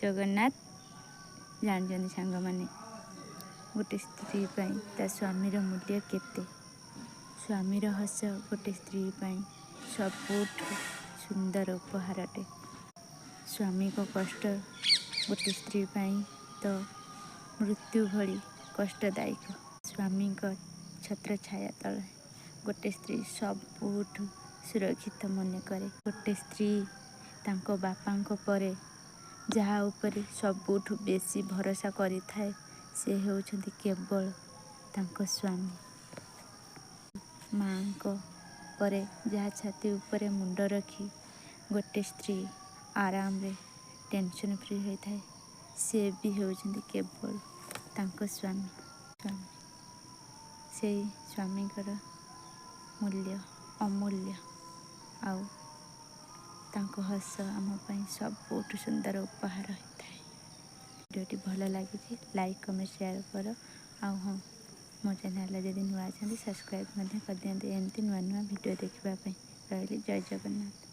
जगन्नाथ जान सांग मैंने गोटे स्त्री ता स्वामीर मूल्य केते स्वामीर हस गोटे स्त्री सबुठ सुंदर उपहारटे। स्वामी को कष्ट गोटे स्त्री तो मृत्यु भली कष्टदायक। स्वामी को छत्र छाया तले गोटे स्त्री सबुठ सुरक्षित मन करे। गोटे स्त्री तांको बापांको परे जहा उपरे सबुठ बेसी भरोसा करी थाए से होउछंती केवल तांको स्वामी। माँ को परे जहा छाती उपरे मुंड रखी गोटे स्त्री आराम रे टेंशन फ्री होता है से भी होउछंती केवल तांको स्वामी। से स्वामी मूल्य अमूल्य आउ तांको हस आम सबुठ सुंदर उपहार होता है। वीडियोटी भल लगी लाइक कमेंट शेयर कर। हाँ मो चैनल जदि नुआ सब्सक्राइब कर दिखाते एमती नुआ नुआ वीडियो देखापी। रही जय जगन्नाथ।